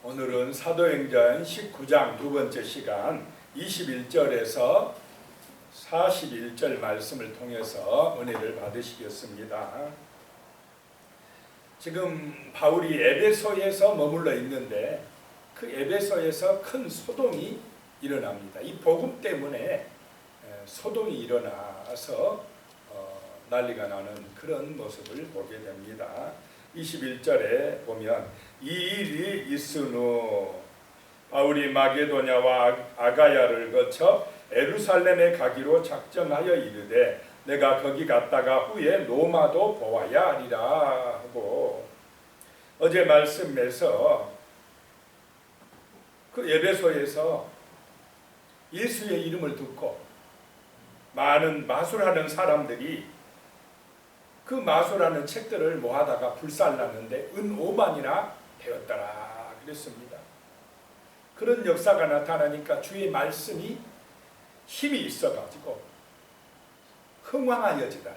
오늘은 사도행전 19장 두 번째 시간 21절에서 41절 말씀을 통해서 은혜를 받으시겠습니다. 지금 바울이 에베소에서 머물러 있는데 그 에베소에서 큰 소동이 일어납니다. 이 복음 때문에 소동이 일어나서 난리가 나는 그런 모습을 보게 됩니다. 21절에 보면 이 일이 있은 후 바울이 마게도냐와 아가야를 거쳐 예루살렘에 가기로 작정하여 이르되 내가 거기 갔다가 후에 로마도 보아야 하리라 하고, 어제 말씀에서 그 에베소에서 예수의 이름을 듣고 많은 마술하는 사람들이 그 마술하는 책들을 모아다가 불살랐는데 은 5만이나 되었더라 그랬습니다. 그런 역사가 나타나니까 주의 말씀이 힘이 있어가지고 흥왕하여지더라,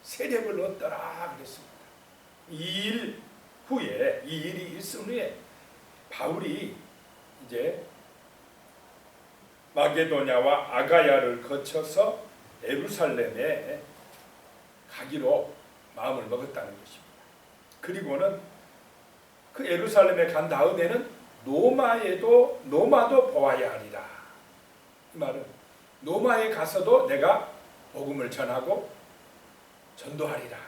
세력을 얻더라 그랬습니다. 이 일 후에, 이 일이 있은 후에 바울이 이제 마게도냐와 아가야를 거쳐서 예루살렘에 가기로 마음을 먹었다는 것입니다. 그리고는 그 예루살렘에 간 다음에는 로마도 보아야 하리라. 이 말은 로마에 가서도 내가 복음을 전하고 전도하리라.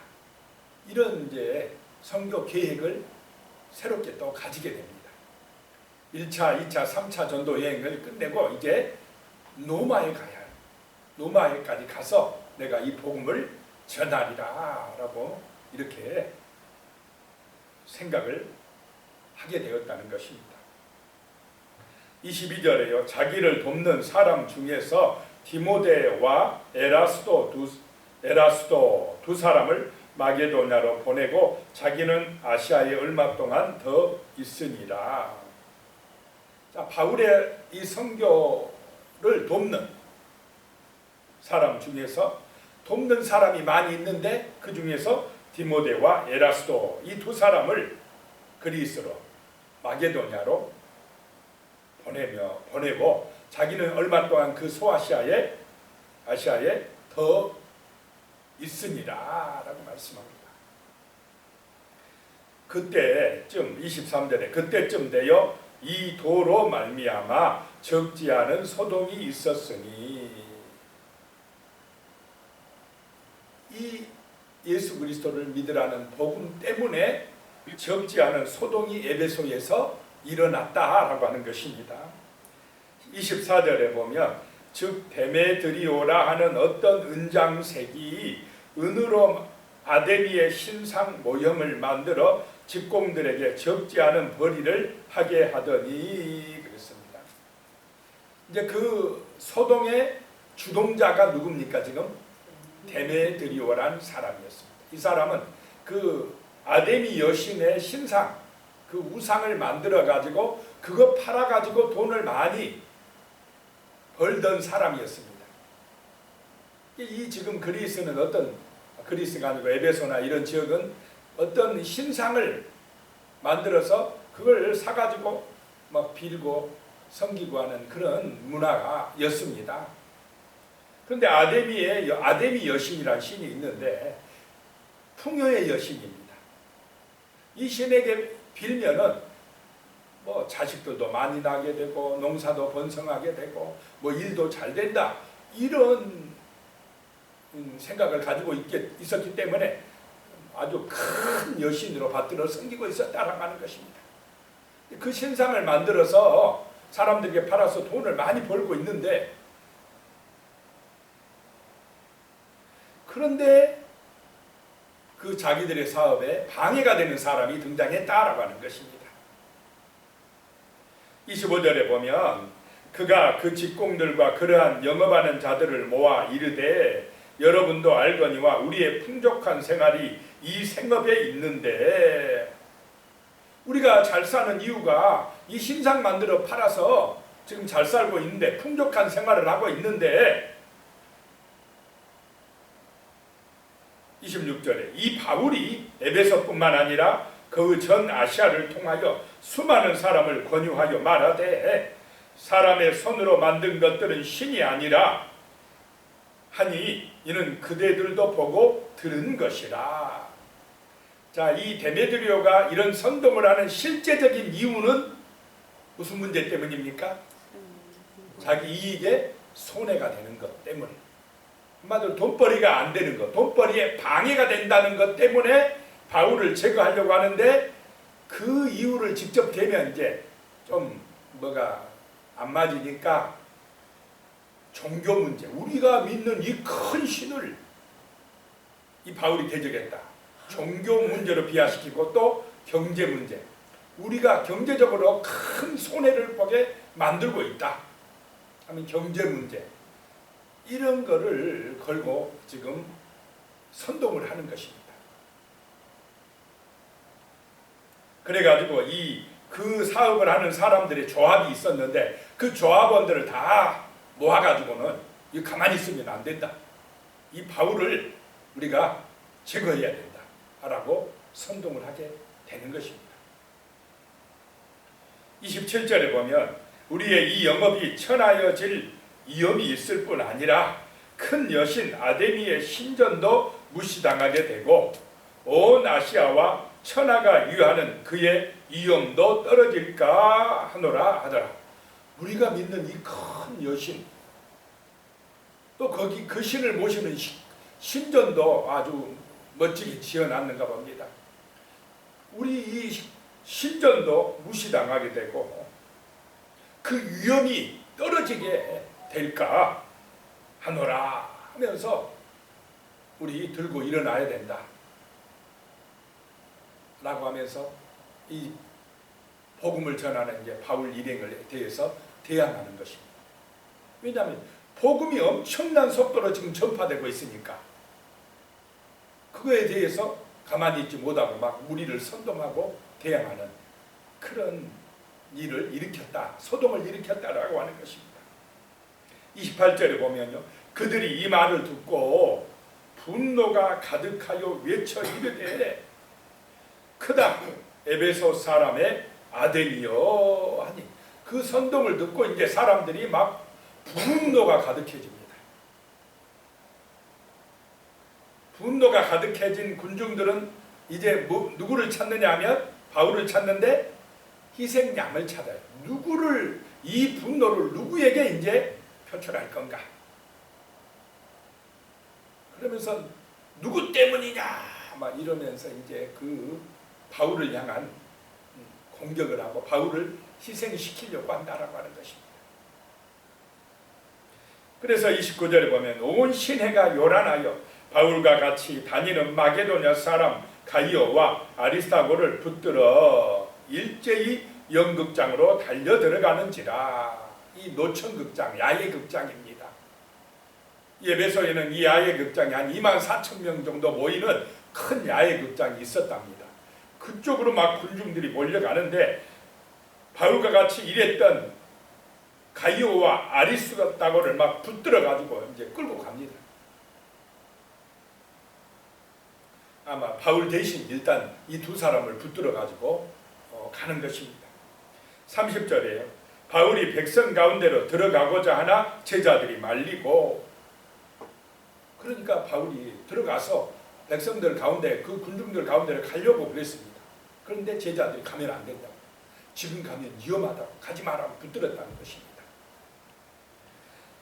이런 이제 선교 계획을 새롭게 또 가지게 됩니다. 1차, 2차, 3차 전도 여행을 끝내고 이제 로마에까지 가서 내가 이 복음을 전하리라 라고 이렇게 생각을 하게 되었다는 것입니다. 22절에요. 자기를 돕는 사람 중에서 디모데와 에라스도 두 사람을 마게도냐로 보내고 자기는 아시아에 얼마 동안 더 있으니라. 자, 바울의 이 선교를 돕는 사람 중에서 돕는 사람이 많이 있는데 그 중에서 디모데와 에라스도 이 두 사람을 그리스로 마게도냐로 보내고 자기는 얼마 동안 그 소아시아에 더 있으니라 라고 말씀합니다. 그때쯤 23절에 그때쯤 되어 이 도로 말미암아 적지 않은 소동이 있었으니, 이 예수 그리스도를 믿으라는 복음 때문에 적지 않은 소동이 에베소에서 일어났다라고 하는 것입니다. 24절에 보면 즉 데메드리오라 하는 어떤 은장색이 은으로 아데미의 신상 모형을 만들어 직공들에게 적지 않은 벌이를 하게 하더니 그랬습니다. 이제 그 소동의 주동자가 누굽니까? 지금 데메드리오라는 사람이었습니다. 이 사람은 그 아데미 여신의 신상, 그 우상을 만들어 가지고 그거 팔아 가지고 돈을 많이 벌던 사람이었습니다. 이 지금 그리스는 그리스가 아니고 에베소나 이런 지역은 어떤 신상을 만들어서 그걸 사 가지고 막 빌고 섬기고 하는 그런 문화였습니다. 그런데 아데미 여신이라는 신이 있는데 풍요의 여신입니다. 이 신에게 빌면은 뭐 자식들도 많이 나게 되고 농사도 번성하게 되고 뭐 일도 잘 된다, 이런 생각을 가지고 있었기 때문에 아주 큰 여신으로 받들어 섬기고 있었다라고 하는 것입니다. 그 신상을 만들어서 사람들에게 팔아서 돈을 많이 벌고 있는데, 그런데 그 자기들의 사업에 방해가 되는 사람이 등장했다라고 하는 것입니다. 25절에 보면 그가 그 직공들과 그러한 영업하는 자들을 모아 이르되 여러분도 알거니와 우리의 풍족한 생활이 이 생업에 있는데, 우리가 잘 사는 이유가 이 신상 만들어 팔아서 지금 잘 살고 있는데 풍족한 생활을 하고 있는데, 26절에 이 바울이 에베소뿐만 아니라 그 그 전 아시아를 통하여 수많은 사람을 권유하여 말하되 사람의 손으로 만든 것들은 신이 아니라 하니 이는 그대들도 보고 들은 것이라. 자, 이 데메드리오가 이런 선동을 하는 실제적인 이유는 무슨 문제 때문입니까? 자기 이익에 손해가 되는 것 때문에. 한마디로 돈벌이가 안 되는 것, 돈벌이에 방해가 된다는 것 때문에 바울을 제거하려고 하는데, 그 이유를 직접 대면 이제 좀 뭐가 안 맞으니까 종교 문제, 우리가 믿는 이 큰 신을 이 바울이 대적했다. 종교 문제로 비하시키고 또 경제 문제, 우리가 경제적으로 큰 손해를 보게 만들고 있다 하면 경제 문제, 이런 거를 걸고 지금 선동을 하는 것입니다. 그래가지고 그 사업을 하는 사람들의 조합이 있었는데 그 조합원들을 다 모아가지고는 이 가만히 있으면 안 된다. 이 바울을 우리가 제거해야 된다 라고 선동을 하게 되는 것입니다. 27절에 보면 우리의 이 영업이 천하여질 위험이 있을 뿐 아니라 큰 여신 아데미의 신전도 무시당하게 되고 온 아시아와 천하가 유하는 그의 위엄도 떨어질까 하노라 하더라. 우리가 믿는 이 큰 여신, 또 거기 그 신을 모시는 신전도 아주 멋지게 지어놨는가 봅니다. 우리 이 신전도 무시당하게 되고 그 위엄이 떨어지게 될까 하노라 하면서 우리 들고 일어나야 된다 라고 하면서 이 복음을 전하는 이제 바울 일행에 대해서 대항하는 것입니다. 왜냐하면 복음이 엄청난 속도로 지금 전파되고 있으니까 그거에 대해서 가만히 있지 못하고 막 무리를 선동하고 대항하는 그런 일을 일으켰다, 소동을 일으켰다라고 하는 것입니다. 28절에 보면요, 그들이 이 말을 듣고 분노가 가득하여 외쳐 이르되 크다 에베소 사람의 아덴이여 하니, 그 선동을 듣고 이제 사람들이 막 분노가 가득해집니다. 분노가 가득해진 군중들은 이제 누구를 찾느냐 하면 바울을 찾는데 희생양을 찾아요. 누구를, 이 분노를 누구에게 이제 표출할 건가? 그러면서 누구 때문이냐 막 이러면서 이제 그 바울을 향한 공격을 하고 바울을 희생시키려고 한다라고 하는 것입니다. 그래서 29절에 보면 온 신회가 요란하여 바울과 같이 다니는 마게도냐 사람 가이오와 아리스타고를 붙들어 일제히 연극장으로 달려 들어가는지라. 이 노천극장, 야외극장입니다. 에베소에는 이 야외극장이 한 24,000명 정도 모이는 큰 야외극장이 있었답니다. 그쪽으로 막 군중들이 몰려가는데 바울과 같이 일했던 가이오와 아리스타고를 막 붙들어가지고 이제 끌고 갑니다. 아마 바울 대신 일단 이 두 사람을 붙들어가지고 가는 것입니다. 30절에요. 바울이 백성 가운데로 들어가고자 하나 제자들이 말리고, 그러니까 바울이 들어가서 백성들 가운데, 그 군중들 가운데를 가려고 그랬습니다. 그런데 제자들이 가면 안 된다고, 지금 가면 위험하다고, 가지 마라고 붙들었다는 것입니다.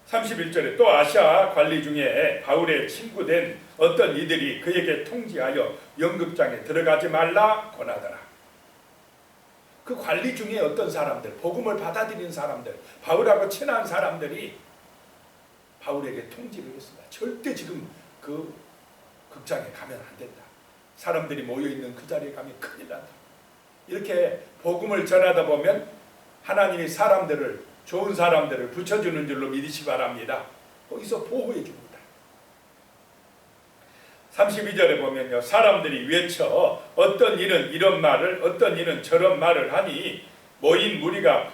31절에 또 아시아 관리 중에 바울의 친구된 어떤 이들이 그에게 통지하여 연극장에 들어가지 말라 권하더라. 그 관리 중에 어떤 사람들, 복음을 받아들인 사람들, 바울하고 친한 사람들이 바울에게 통지를 했습니다. 절대 지금 그 극장에 가면 안 된다. 사람들이 모여있는 그 자리에 가면 큰일 난다. 이렇게 복음을 전하다 보면 하나님이 사람들을, 좋은 사람들을 붙여주는 줄로 믿으시 바랍니다. 거기서 보호해 줍니다. 32절에 보면요, 사람들이 외쳐 어떤 이는 이런 말을, 어떤 이는 저런 말을 하니 모인 무리가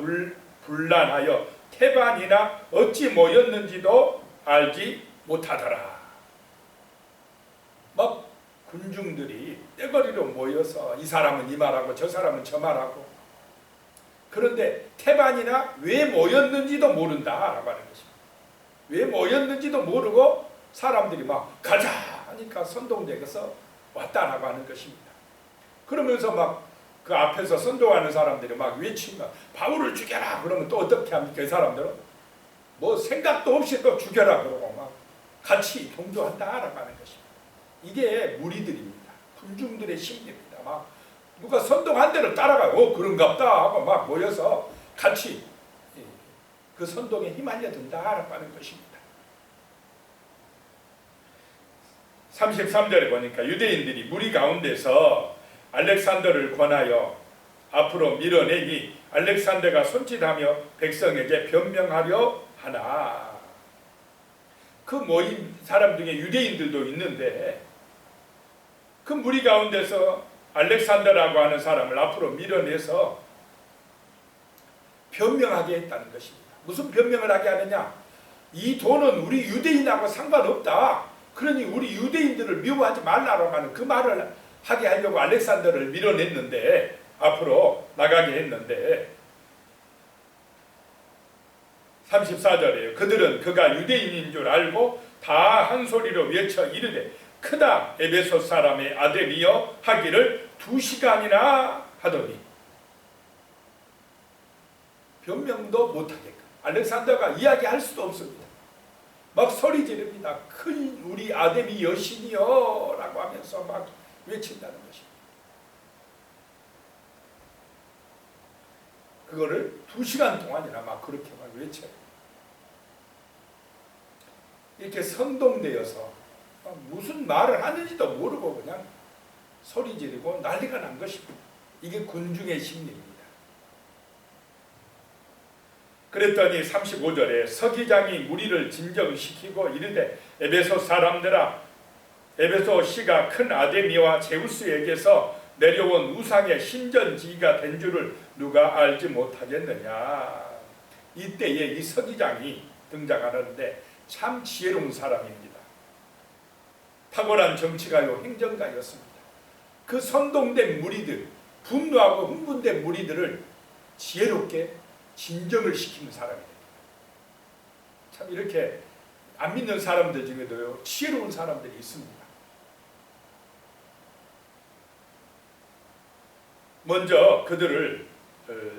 분란하여 태반이나 어찌 모였는지도 알지 못하더라. 막 군중들이 떼거리로 모여서 이 사람은 이 말하고 저 사람은 저 말하고, 그런데 태반이나 왜 모였는지도 모른다라고 하는 것입니다. 왜 모였는지도 모르고 사람들이 막 가자 하니까 선동대에서 왔다라고 하는 것입니다. 그러면서 막 그 앞에서 선동하는 사람들이 막 외치면 바울을 죽여라 그러면 또 어떻게 합니까? 이 사람들은 뭐 생각도 없이 또 죽여라 그러고 막 같이 동조한다라고 하는 것입니다. 이게 무리들입니다. 군중들의 심리입니다. 막 누가 선동한 대로 따라가요. 그런갑다 하고 막 모여서 같이 그 선동에 휘말려 든다라고 하는 것입니다. 33절에 보니까 유대인들이 무리 가운데서 알렉산더를 권하여 앞으로 밀어내니 알렉산더가 손짓하며 백성에게 변명하려 하나. 그 모인 사람 중에 유대인들도 있는데 그 무리 가운데서 알렉산더라고 하는 사람을 앞으로 밀어내서 변명하게 했다는 것입니다. 무슨 변명을 하게 하느냐? 이 돈은 우리 유대인하고 상관없다. 그러니 우리 유대인들을 미워하지 말라고 하는 그 말을 하게 하려고 알렉산더를 밀어냈는데, 앞으로 나가게 했는데 34절이에요. 그들은 그가 유대인인 줄 알고 다 한 소리로 외쳐 이르되 크다 에베소 사람의 아들이여 하기를 2시간이나 하더니, 변명도 못하게끔 알렉산더가 이야기할 수도 없습니다. 막 소리 지릅니다. 큰 우리 아데미 여신이여 라고 하면서 막 외친다는 것입니다. 그거를 2시간 동안이나 막 그렇게 막 외쳐요. 이렇게 선동되어서 무슨 말을 하는지도 모르고 그냥 소리 지르고 난리가 난 것입니다. 이게 군중의 심리입니다. 그랬더니 35절에 서기장이 무리를 진정시키고 이르되 에베소 사람들아, 에베소 시가 큰 아데미와 제우스에게서 내려온 우상의 신전지기가 된 줄을 누가 알지 못하겠느냐. 이때에 이 서기장이 등장하는데 참 지혜로운 사람입니다. 탁월한 정치가요 행정가였습니다. 그 선동된 무리들, 분노하고 흥분된 무리들을 지혜롭게 진정을 시키는 사람이 됩니다. 참 이렇게 안 믿는 사람들 중에도요 지혜로운 사람들이 있습니다. 먼저 그들을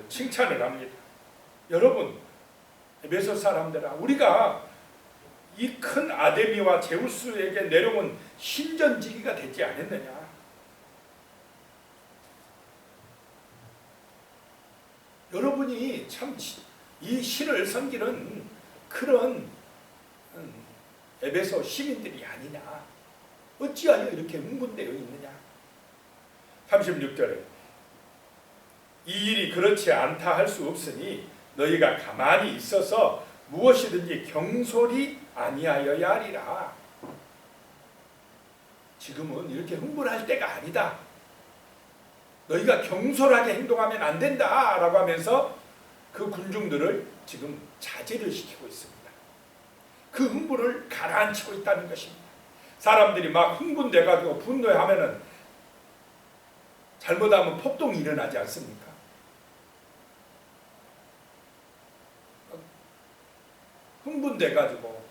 칭찬을 합니다. 여러분 에베소 사람들아, 우리가 이 큰 아데미와 제우스에게 내려온 신전지기가 되지 않았느냐. 여러분이 참 이 신을 섬기는 그런 에베소 시민들이 아니냐. 어찌하여 이렇게 흥분되어 있느냐. 36절에 이 일이 그렇지 않다 할 수 없으니 너희가 가만히 있어서 무엇이든지 경솔이 아니하여야 하리라. 지금은 이렇게 흥분할 때가 아니다. 너희가 경솔하게 행동하면 안 된다 라고 하면서 그 군중들을 지금 자제를 시키고 있습니다. 그 흥분을 가라앉히고 있다는 것입니다. 사람들이 막 흥분돼가지고 분노하면은 잘못하면 폭동이 일어나지 않습니까? 흥분돼가지고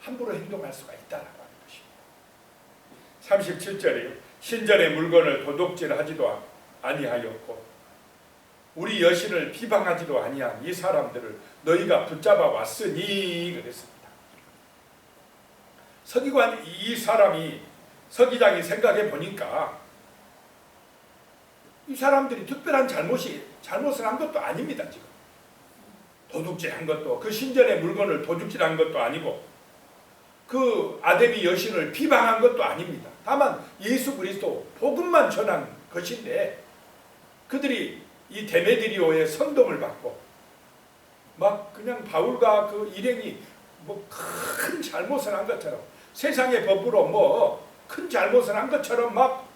함부로 행동할 수가 있다라고 하는 것입니다. 37절에 신전의 물건을 도둑질하지도 아니하였고 우리 여신을 비방하지도 아니한 이 사람들을 너희가 붙잡아 왔으니 그랬습니다. 서기관 이 사람이 서기장이 생각해 보니까 이 사람들이 특별한 잘못을 한 것도 아닙니다. 지금 도둑질한 것도, 그 신전의 물건을 도둑질한 것도 아니고 그 아데미 여신을 비방한 것도 아닙니다. 다만 예수 그리스도 복음만 전한 것인데 그들이 이 데메드리오의 선동을 받고 막 그냥 바울과 그 일행이 뭐 큰 잘못을 한 것처럼, 세상의 법으로 뭐 큰 잘못을 한 것처럼 막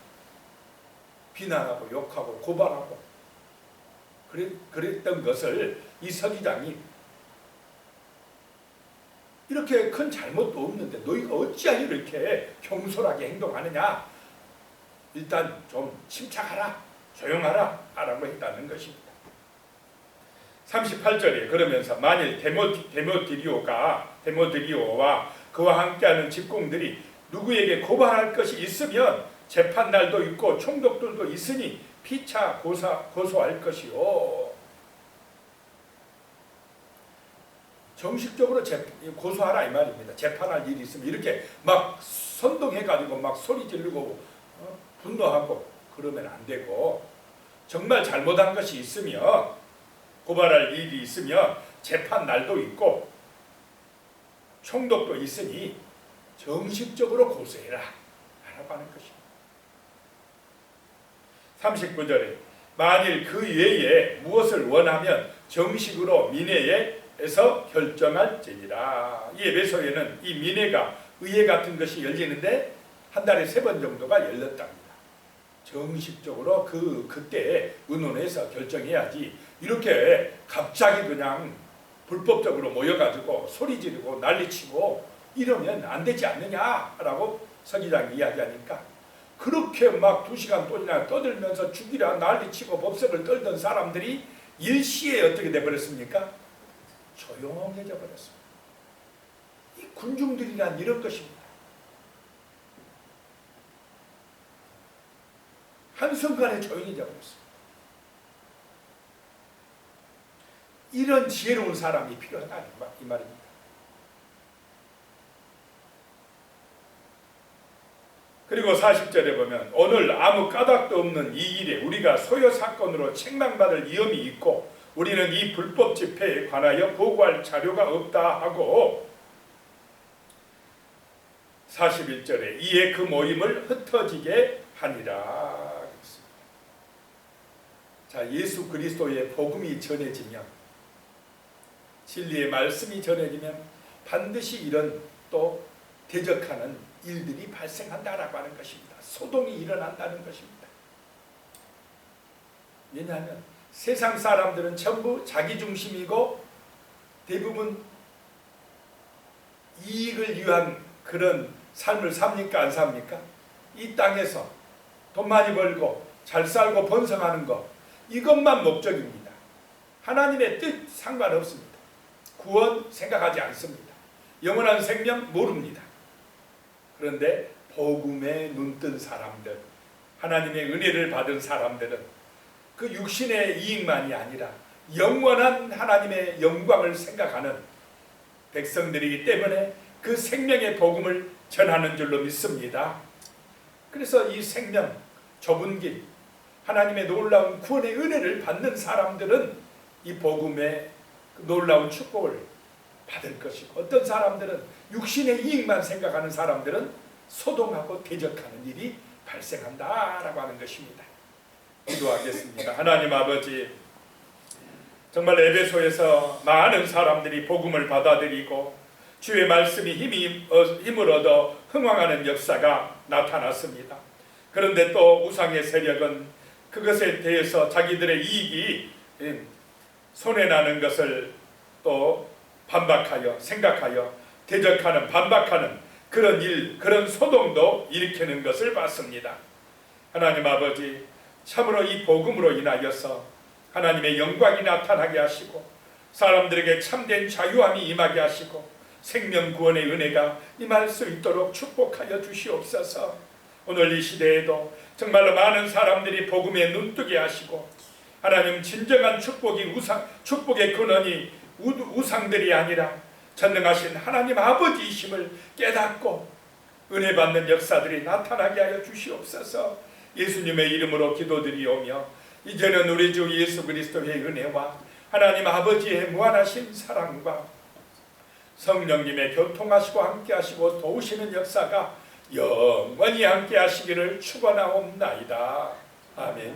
비난하고 욕하고 고발하고 그랬던 것을 이 서기장이 이렇게 큰 잘못도 없는데 너희가 어찌하여 이렇게 경솔하게 행동하느냐. 일단 좀 침착하라, 조용하라 라고 했다는 것입니다. 38절에 그러면서 만일 데모드리오와 그와 함께하는 직공들이 누구에게 고발할 것이 있으면 재판날도 있고 총독들도 있으니 피차 고소할 것이요. 정식적으로 고소하라 이 말입니다. 재판할 일이 있으면 이렇게 막 선동해가지고 막 소리 지르고 분노하고 그러면 안 되고, 정말 잘못한 것이 있으면 고발할 일이 있으면 재판 날도 있고 총독도 있으니 정식적으로 고소해라 라고 하는 것입니다. 39절에 만일 그 외에 무엇을 원하면 정식으로 민회에서 결정할지니라. 이 에베소에는 이 민회가 의회 같은 것이 열리는데 한 달에 3번 정도가 열렸답니다. 정식적으로 그때 의논해서 결정해야지 이렇게 갑자기 그냥 불법적으로 모여가지고 소리 지르고 난리치고 이러면 안 되지 않느냐라고 서기장이 이야기하니까, 그렇게 막 2시간 동안이나 떠들면서 죽이라 난리치고 법석을 떨던 사람들이 일시에 어떻게 돼버렸습니까? 조용해져 버렸습니다. 이 군중들이란 이런 것입니다. 한순간에 조용해져 버렸습니다. 이런 지혜로운 사람이 필요하다 이 말입니다. 그리고 40절에 보면 오늘 아무 까닭도 없는 이 일에 우리가 소요 사건으로 책망받을 위험이 있고 우리는 이 불법 집회에 관하여 보고할 자료가 없다 하고, 41절에 이에 그 모임을 흩어지게 하니라. 자, 예수 그리스도의 복음이 전해지면, 진리의 말씀이 전해지면 반드시 이런 또 대적하는 일들이 발생한다라고 하는 것입니다. 소동이 일어난다는 것입니다. 왜냐하면 세상 사람들은 전부 자기중심이고 대부분 이익을 위한 그런 삶을 삽니까 안 삽니까? 이 땅에서 돈 많이 벌고 잘 살고 번성하는 것, 이것만 목적입니다. 하나님의 뜻 상관없습니다. 구원 생각하지 않습니다. 영원한 생명 모릅니다. 그런데 복음에 눈뜬 사람들, 하나님의 은혜를 받은 사람들은 그 육신의 이익만이 아니라 영원한 하나님의 영광을 생각하는 백성들이기 때문에 그 생명의 복음을 전하는 줄로 믿습니다. 그래서 이 생명, 좁은 길, 하나님의 놀라운 구원의 은혜를 받는 사람들은 이 복음의 놀라운 축복을 받을 것이고, 어떤 사람들은 육신의 이익만 생각하는 사람들은 소동하고 대적하는 일이 발생한다라고 하는 것입니다. 기도하겠습니다. 하나님 아버지, 정말 에베소에서 많은 사람들이 복음을 받아들이고 주의 말씀이 힘을 얻어 흥왕하는 역사가 나타났습니다. 그런데 또 우상의 세력은 그것에 대해서 자기들의 이익이 손해나는 것을 또 반박하여 생각하여 대적하는, 반박하는 그런 일, 그런 소동도 일으키는 것을 봤습니다. 하나님 아버지, 참으로 이 복음으로 인하여서 하나님의 영광이 나타나게 하시고 사람들에게 참된 자유함이 임하게 하시고 생명 구원의 은혜가 임할 수 있도록 축복하여 주시옵소서. 오늘 이 시대에도 정말로 많은 사람들이 복음에 눈뜨게 하시고, 하나님 진정한 축복의 근원이 우상들이 아니라 전능하신 하나님 아버지이심을 깨닫고 은혜 받는 역사들이 나타나게 하여 주시옵소서. 예수님의 이름으로 기도드리오며, 이제는 우리 주 예수 그리스도의 은혜와 하나님 아버지의 무한하신 사랑과 성령님의 교통하시고 함께하시고 도우시는 역사가 영원히 함께하시기를 축원하옵나이다. 아멘.